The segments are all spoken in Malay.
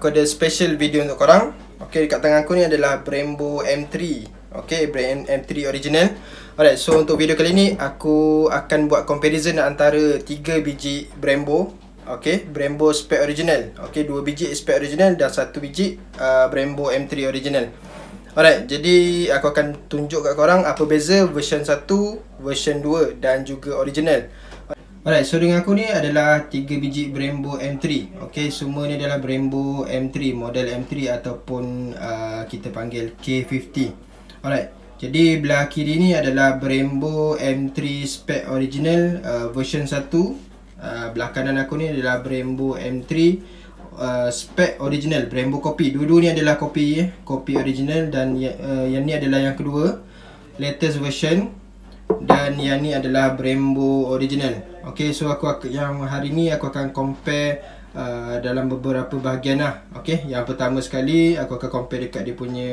aku ada special video untuk korang. Okay, dekat tangan aku ni adalah Brembo M3. Okay, M3 original. Alright, so untuk video kali ni aku akan buat comparison antara 3 biji Brembo. Okay, Brembo spec original. Okay, 2 biji spec original dan 1 biji Brembo M3 original. Alright, jadi aku akan tunjuk kat korang apa beza version 1, version 2 dan juga original. Alright, so dengan aku ni adalah 3 biji Brembo M3. Okay, semua ni adalah Brembo M3, model M3 ataupun kita panggil K50. Alright, jadi belah kiri ni adalah Brembo M3 spec original version 1. Belah kanan aku ni adalah Brembo M3 spec original, Brembo copy. Dua-dua ni adalah copy original, dan yang ni adalah yang kedua, latest version. Dan yang ni adalah Brembo original. Okay, so yang hari ni aku akan compare dalam beberapa bahagian lah. Okay, yang pertama sekali aku akan compare dekat dia punya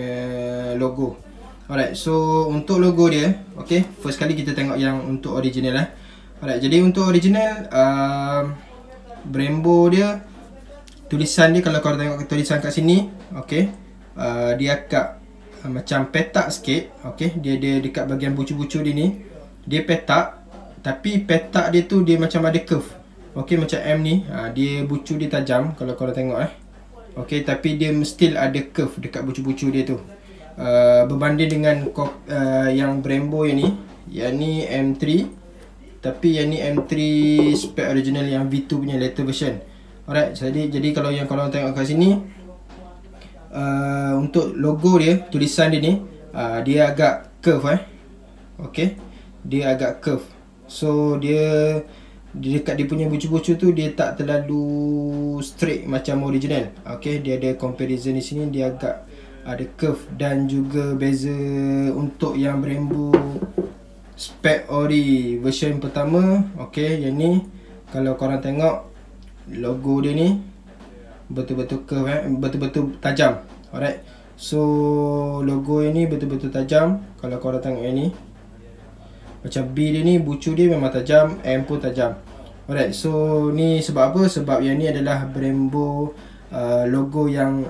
logo. Alright, so untuk logo dia, okay, first kali kita tengok yang untuk original lah. Alright, jadi untuk original Brembo dia, tulisan dia, kalau korang tengok tulisan kat sini, okay, dia agak macam petak sikit. Okay, dia dekat bahagian bucu-bucu dia ni, dia petak, tapi petak dia tu dia macam ada curve. Okay, macam M ni, dia bucu dia tajam kalau korang tengok okay, tapi dia still ada curve dekat bucu-bucu dia tu. Berbanding dengan yang Brembo yang ni M3, tapi yang ni M3 spec original yang V2 punya later version. Alright, jadi kalau yang korang tengok kat sini, untuk logo dia, tulisan dia ni, dia agak curve okay, dia agak curve. So dia dekat dia punya bucu-bucu tu dia tak terlalu straight macam original. Okay, dia ada comparison di sini, dia agak ada curve. Dan juga beza untuk yang Brembo spec ori version pertama, okay, yang ni kalau korang tengok logo dia ni betul-betul curve betul-betul tajam. Alright, so logo yang ni betul-betul tajam. Kalau korang tengok yang ni, macam B dia ni, bucu dia memang tajam, M pun tajam. Alright, so ni sebab apa? Sebab yang ni adalah Brembo logo yang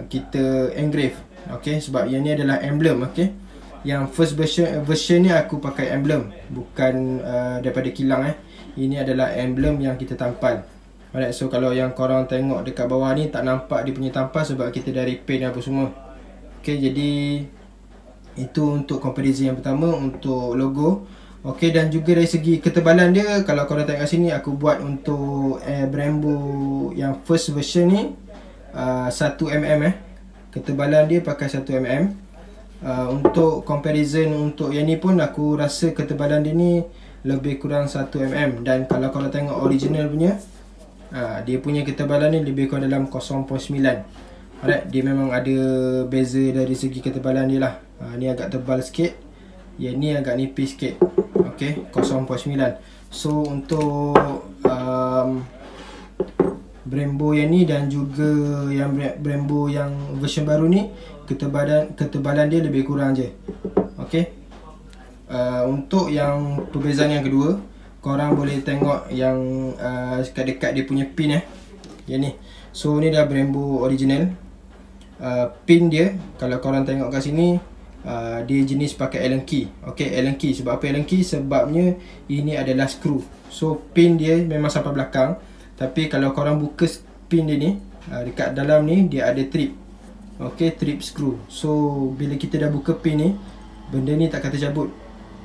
kita engrave. Okay, sebab yang ni adalah emblem. Okay, yang first version ni aku pakai emblem, bukan daripada kilang Ini adalah emblem yang kita tampal. Alright, so kalau yang korang tengok dekat bawah ni tak nampak dia punya tampal sebab kita dah repaint apa semua. Okay, jadi itu untuk comparison yang pertama untuk logo. Okay, dan juga dari segi ketebalan dia, kalau korang tengok kat sini, aku buat untuk Brembo yang first version ni 1mm ketebalan dia pakai 1mm. Untuk comparison untuk yang ni pun aku rasa ketebalan dia ni lebih kurang 1mm. Dan kalau korang tengok original punya, dia punya ketebalan ni lebih kurang dalam 0.9. Alright, dia memang ada beza dari segi ketebalan dia lah. Ni agak tebal sikit, yang ni agak nipis sikit. Okay, 0.9. So untuk Brembo yang ni dan juga yang Brembo yang version baru ni, ketebalan dia lebih kurang je. Okay, untuk yang perbezaan yang kedua, korang boleh tengok yang dekat dia punya pin yang ni. So ni dah Brembo original. Pin dia, kalau korang tengok kat sini, dia jenis pakai Allen key. Okay, Allen key. Sebab apa Allen key? Sebabnya ini adalah screw. So pin dia memang sampai belakang, tapi kalau korang buka pin dia ni, dekat dalam ni dia ada trip. Okay, trip screw. So bila kita dah buka pin ni, benda ni tak kata cabut.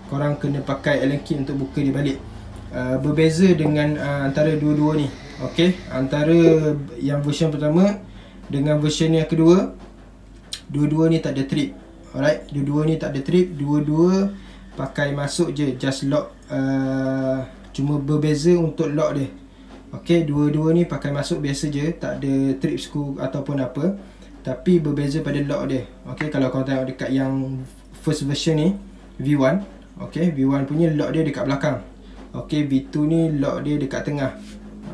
Korang kena pakai Allen key untuk buka dia balik. Berbeza dengan antara dua-dua ni. Okay, antara yang version pertama dengan version yang kedua, dua-dua ni tak ada trip. Alright, dua-dua ni tak ada trip, dua-dua pakai masuk je, just lock. Cuma berbeza untuk lock dia. Okay, dua-dua ni pakai masuk biasa je, tak ada trip screw ataupun apa. Tapi berbeza pada lock dia. Okay, kalau korang tengok dekat yang first version ni, V1, okay, V1 punya lock dia dekat belakang. Okay, V2 ni lock dia dekat tengah.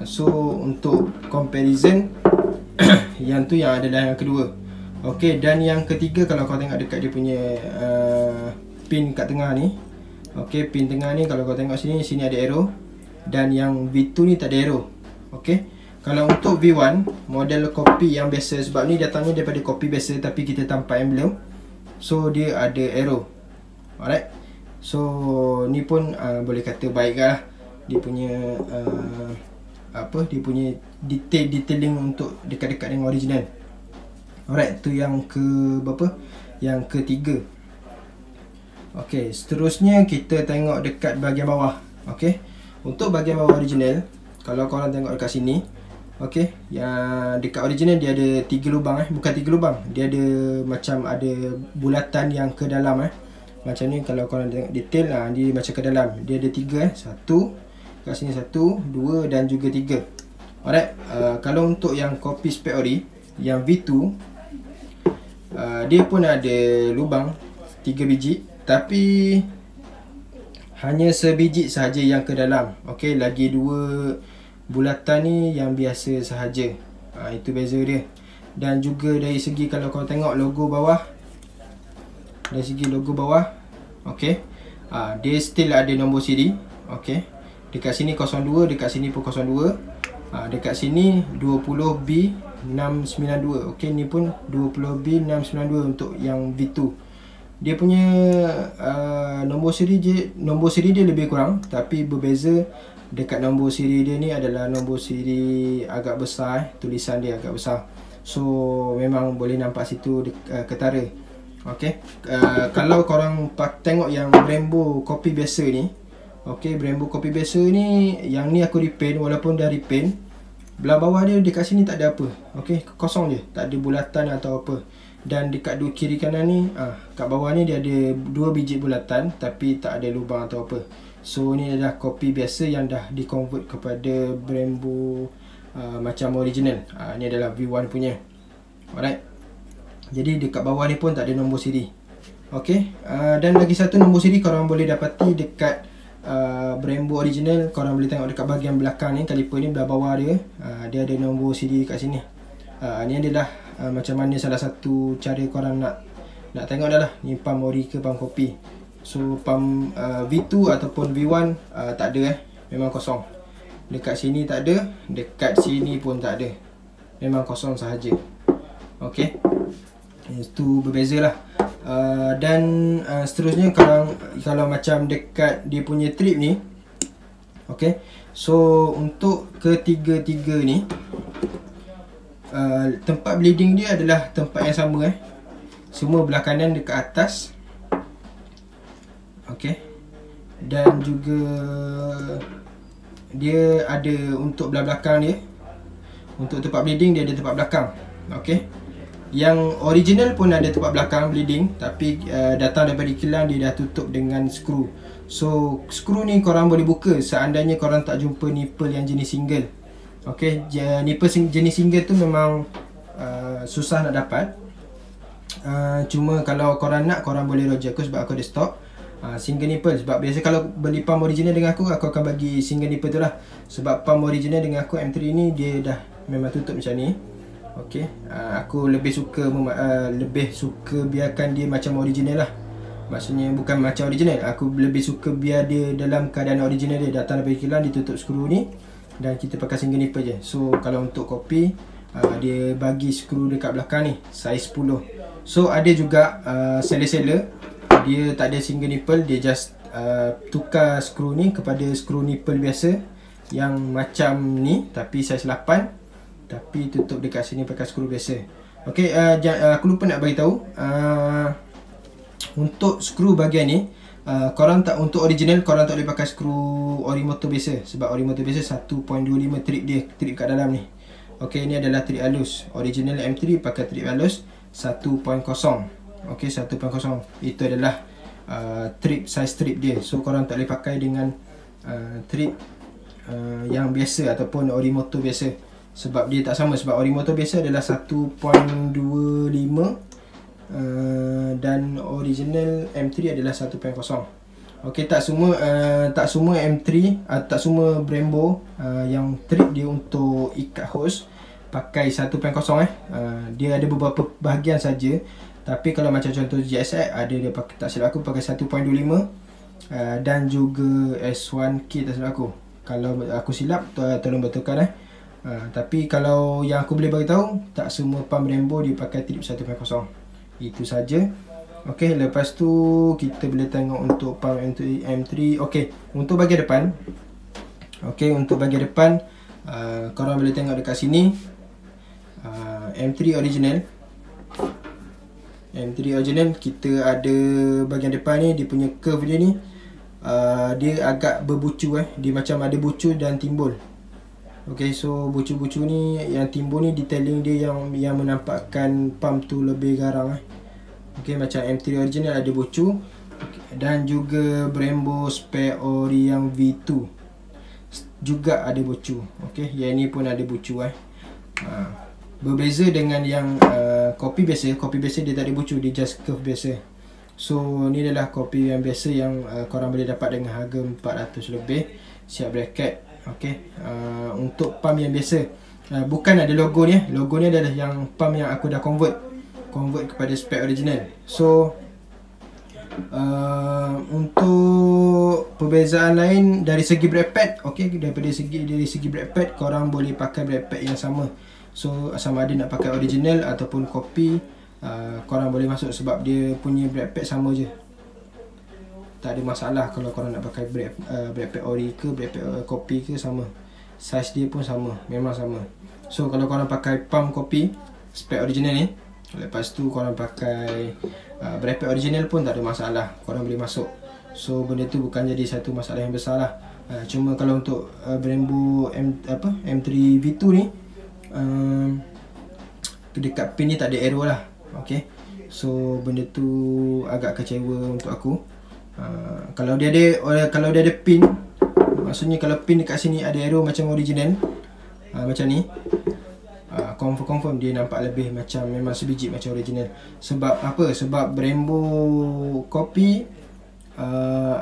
So untuk comparison yang tu yang adalah yang kedua. Okay, dan yang ketiga, kalau kau tengok dekat dia punya pin kat tengah ni. Okay, pin tengah ni kalau kau tengok sini ada arrow. Dan yang V2 ni tak ada arrow. Okay, Kalau untuk V1 model kopi yang biasa, sebab ni datangnya daripada kopi biasa tapi kita tanpa emblem, so dia ada arrow. Alright, so ni pun boleh kata baik lah. Dia punya dia punya detailing untuk dekat-dekat dengan original. Alright, tu yang ke berapa? Yang ketiga. Okey, seterusnya kita tengok dekat bahagian bawah. Okey, untuk bahagian bawah original, kalau korang tengok dekat sini, okey, yang dekat original dia ada 3 lubang bukan 3 lubang. Dia ada macam ada bulatan yang ke dalam Macam ni kalau korang tengok detail dia macam ke dalam. Dia ada 3 satu kat sini, 1, 2 dan juga 3. Alright, kalau untuk yang kopi spec ori yang V2, dia pun ada lubang 3 biji, tapi hanya sebiji sahaja yang ke dalam. Okey, lagi 2 bulatan ni yang biasa sahaja. Itu beza dia. Dan juga dari segi kalau kau tengok logo bawah, dari segi logo bawah, okey, dia still ada nombor siri. Okey, dekat sini 02, dekat sini pun 02, dekat sini 20B692. okey, ni pun 20B692 untuk yang V2. Dia punya nombor siri dia lebih kurang, tapi berbeza. Dekat nombor siri dia ni adalah nombor siri agak besar, tulisan dia agak besar. So memang boleh nampak situ ketara. Okey, kalau korang tengok yang Brembo kopi biasa ni, okey, Brembo kopi biasa ni, yang ni aku repaint, walaupun dah repaint, belah bawah dia dekat sini tak ada apa. Okey, kosong je, tak ada bulatan atau apa. Dan dekat dua kiri kanan ni, kat bawah ni dia ada 2 biji bulatan tapi tak ada lubang atau apa. So ni adalah kopi biasa yang dah di-convert kepada Brembo macam original. Ni adalah V1 punya. Alright, jadi dekat bawah ni pun tak ada nombor siri. Okey, dan lagi satu nombor siri korang boleh dapati dekat Brembo original. Korang boleh tengok dekat bahagian belakang ni, kaliper ni belah bawah dia, dia ada nombor siri kat sini. Ni adalah macam mana salah satu cara korang nak tengok dah lah, ni pump ori ke pump kopi. So pump V2 ataupun V1 tak ada memang kosong. Dekat sini tak ada, dekat sini pun tak ada, memang kosong sahaja. Okey, itu berbeza lah. Dan seterusnya kalau macam dekat dia punya trip ni, okey, so untuk ketiga-tiga ni, tempat bleeding dia adalah tempat yang sama semua belah kanan dekat atas. Okey, dan juga dia ada untuk belah belakang dia, untuk tempat bleeding dia ada tempat belakang. Okey, yang original pun ada tempat belakang bleeding, tapi datang daripada kilang dia dah tutup dengan skru. So skru ni korang boleh buka seandainya korang tak jumpa nipple yang jenis single. Okey, nipple jenis single tu memang susah nak dapat. Cuma kalau korang nak, korang boleh roger aku sebab aku ada stok single nipple. Sebab biasa kalau beli pump original dengan aku akan bagi single nipple tu lah. Sebab pump original dengan aku M3 ni dia dah memang tutup macam ni. Okey, aku lebih suka biarkan dia macam original lah. Maksudnya bukan macam original, aku lebih suka biar dia dalam keadaan original dia, datang daripada kilang, dia tutup skru ni dan kita pakai single nipple je. So kalau untuk kopi, dia bagi skru dekat belakang ni saiz 10. So ada juga seller dia tak ada single nipple, dia just tukar skru ni kepada skru nipple biasa yang macam ni tapi saiz 8, tapi tutup dekat sini pakai skru biasa. Okey, aku lupa nak bagi tahu, untuk skru bahagian ni, korang tak, untuk original korang tak boleh pakai skru Orimoto biasa, sebab Orimoto biasa 1.25 trip dia, trip kat dalam ni. Okey, ni adalah trip halus. Original M3 pakai trip halus 1.0. Okey, 1.0 itu adalah size trip dia. So korang tak boleh pakai dengan trip yang biasa ataupun Orimoto biasa, sebab dia tak sama. Sebab Orimoto biasa adalah 1.25 dan original M3 adalah 1.0. Okey, tak semua M3 tak semua Brembo yang trip dia untuk ikat hose pakai 1.0 dia ada beberapa bahagian saja. Tapi kalau macam contoh GSX ada, dia pakai, tak silap aku pakai 1.25 dan juga S1K tak silap aku. Kalau aku silap tolong betulkan Tapi kalau yang aku boleh beritahu, tak semua pump Brembo dipakai trip 1.0. Itu saja. Okey, lepas tu kita boleh tengok untuk pump M3. Okey, untuk bahagian depan. Okey, untuk bahagian depan, korang boleh tengok dekat sini. M3 original. M3 original, kita ada bahagian depan ni, dia punya curve dia ni, dia agak berbucu dia macam ada bucu dan timbul. Okey, so bucu-bucu ni yang timbul ni detailing dia yang menampakkan pump tu lebih garang Okey, macam M3 original ada bucu, dan juga Brembo spare ori yang V2 juga ada bucu. Okey, yang ni pun ada bucu berbeza dengan yang kopi biasa. Kopi biasa dia tak ada bucu, dia just curve biasa. So ni adalah kopi yang biasa yang korang boleh dapat dengan harga 400 lebih, siap bracket. Okey, untuk pump yang biasa, bukan ada logo ni. Logo ni adalah yang pump yang aku dah convert kepada spec original. So untuk perbezaan lain dari segi brake pad, okey, dari segi brake pad, korang boleh pakai brake pad yang sama. So sama ada nak pakai original ataupun kopi, korang boleh masuk sebab dia punya brake pad sama je. Tak ada masalah kalau korang nak pakai brake pad ori ke brake pad kopi ke, sama. Size dia pun sama, memang sama. So kalau korang pakai pump kopi spec original ni, lepas tu korang pakai brake pad original pun tak ada masalah, korang boleh masuk. So benda tu bukan jadi satu masalah yang besar lah. Cuma kalau untuk Brembo M3 V2 ni, dekat pin ni tak ada arrow lah. Okay, so benda tu agak kecewa untuk aku. Kalau dia ada pin, maksudnya kalau pin dekat sini ada arrow macam original, macam ni, confirm dia nampak lebih macam memang sebiji macam original. Sebab apa? Sebab Brembo kopi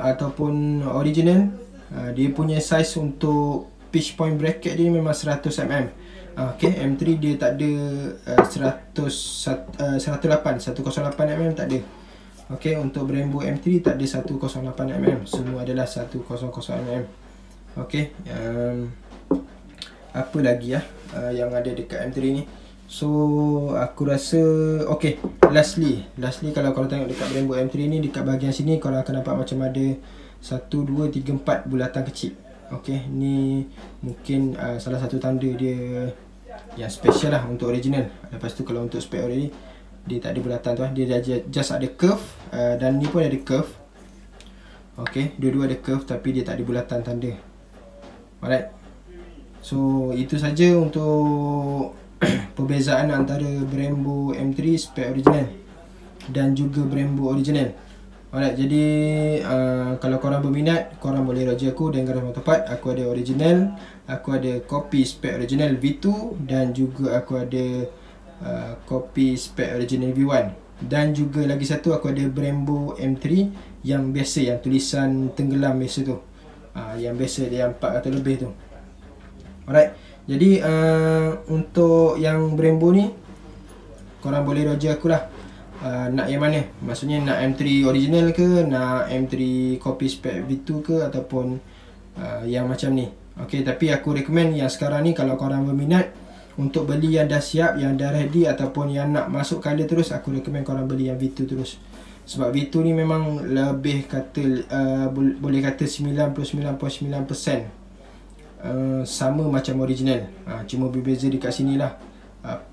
ataupun original, dia punya size untuk pitch point bracket dia memang 100 mm. Okay, M3 dia tak ada 108 mm, tak ada. Okay, untuk Brembo M3 tak ada 108 mm, semua adalah 100 mm. Okay, apa lagi yang ada dekat M3 ni. So aku rasa okay, lastly kalau korang tengok dekat Brembo M3 ni, dekat bahagian sini korang akan nampak macam ada 1, 2, 3, 4 bulatan kecil. Okay, ni mungkin salah satu tanda dia yang special lah untuk original. Lepas tu kalau untuk spec ori dia tak ada bulatan tu dia just ada curve, dan ni pun ada curve. Okay, dua-dua ada curve tapi dia tak ada bulatan tanda. Alright, so itu saja untuk perbezaan antara Brembo M3 spec original dan juga Brembo original. Alright, jadi kalau korang berminat, korang boleh roja aku dengan garis tepat. Aku ada original, aku ada kopi spec original V2, dan juga aku ada kopi spec original V1, dan juga lagi satu aku ada Brembo M3 yang biasa, yang tulisan tenggelam biasa tu, yang biasa dia yang 400 lebih tu. Alright, jadi untuk yang Brembo ni korang boleh roja aku lah, nak yang mana, maksudnya nak M3 original ke, nak M3 kopi spec V2 ke, ataupun yang macam ni. Okay, tapi aku recommend yang sekarang ni, kalau korang berminat untuk beli yang dah siap, yang dah ready, ataupun yang nak masuk color terus, aku recommend korang beli yang V2 terus. Sebab V2 ni memang lebih kata boleh kata 99.9% sama macam original. Cuma berbeza dekat sini lah,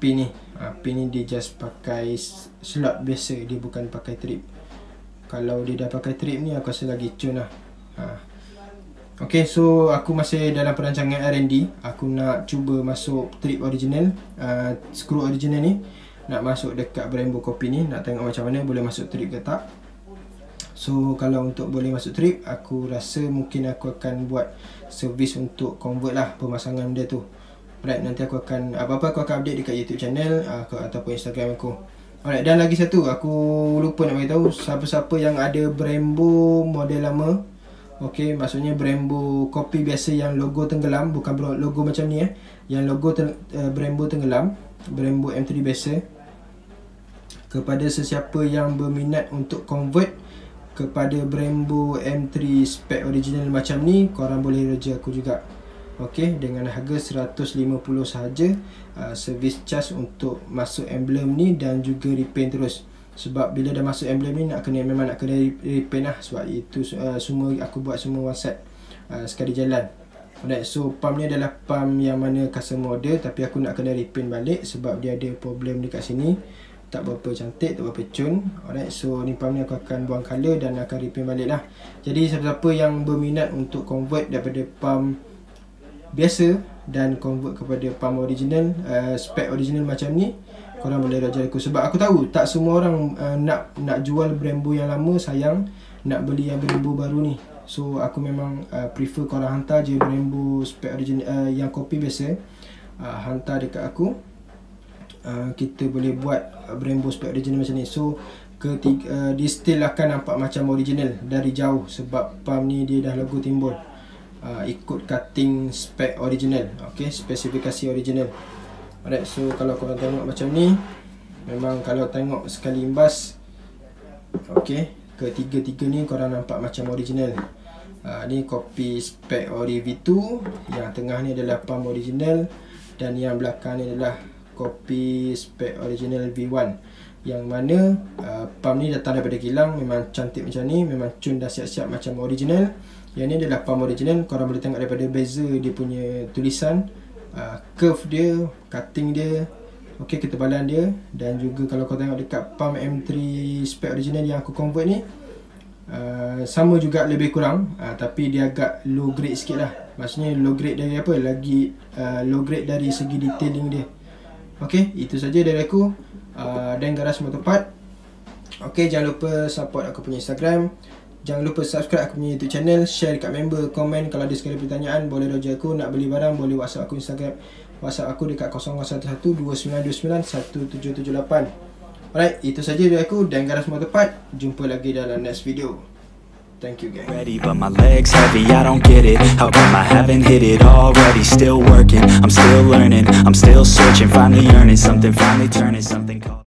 pin ni. Pin ni dia just pakai slot biasa, dia bukan pakai trip. Kalau dia dah pakai trip ni, aku rasa lagi cun lah. Okay, so aku masih dalam perancangan R&D. Aku nak cuba masuk trip original, skru original ni, nak masuk dekat Brembo kopi ni, nak tengok macam mana boleh masuk trip ke tak. So kalau untuk boleh masuk trip, aku rasa mungkin aku akan buat servis untuk convert lah pemasangan dia tu. Alright, nanti aku akan apa-apa aku akan update dekat YouTube channel ataupun Instagram aku. Alright, dan lagi satu aku lupa nak beritahu, siapa-siapa yang ada Brembo model lama, okay, maksudnya Brembo kopi biasa yang logo tenggelam, bukan logo macam ni yang logo Brembo tenggelam, Brembo M3 biasa. Kepada sesiapa yang berminat untuk convert kepada Brembo M3 spec original macam ni, korang boleh roja aku juga. Okey, dengan harga 150 sahaja. Service charge untuk masuk emblem ni dan juga repaint terus. Sebab bila dah masuk emblem ni memang nak kena repaint lah. Sebab itu semua aku buat semua one set sekali jalan. Alright, so pump ni adalah pump yang mana customer order, tapi aku nak kena repaint balik sebab dia ada problem dekat sini. Tak berapa cantik, tak berapa cun. Alright, so ni pump ni aku akan buang colour dan akan repaint balik lah. Jadi siapa-siapa yang berminat untuk convert daripada pump biasa dan convert kepada pump original, spec original macam ni, korang boleh raja aku. Sebab aku tahu tak semua orang nak jual Brembo yang lama, sayang nak beli yang Brembo baru ni. So aku memang prefer korang hantar je Brembo spec original, yang kopi biasa, hantar dekat aku. Kita boleh buat Brembo spec original macam ni. So dia still akan nampak macam original dari jauh sebab pump ni dia dah logo timbul. Ikut cutting spec original, okay, spesifikasi original. Alright, so kalau korang tengok macam ni, memang kalau tengok sekali imbas, okay, ketiga-tiga ni korang nampak macam original. Ni kopi spec Ori V2, yang tengah ni adalah pump original, dan yang belakang ni adalah kopi spec original V1, yang mana pump ni datang daripada kilang. Memang cantik macam ni, memang cun dah siap-siap macam original. Yang ni adalah pump original. Korang boleh tengok daripada beza dia punya tulisan, curve dia, cutting dia, okey, ketebalan dia. Dan juga kalau kau tengok dekat pump M3 spec original yang aku convert ni, sama juga lebih kurang, tapi dia agak low grade sikit lah. Maksudnya low grade dari apa? Lagi low grade dari segi detailing dia. Okey, itu saja dari aku, dan Garage Motorpart. Okey, jangan lupa support aku punya Instagram. Jangan lupa subscribe aku punya YouTube channel. Share dekat member, komen. Kalau ada sekali pertanyaan boleh roja aku. Nak beli barang boleh WhatsApp aku Instagram. WhatsApp aku dekat 011292917778. Alright, itu saja dari aku dan Garage Motorpart. Jumpa lagi dalam next video. Thank you guys. Ready, but my legs heavy, I don't get it. How come I haven't hit it already? Still working, I'm still learning, I'm still searching, finally earning something, finally turning something called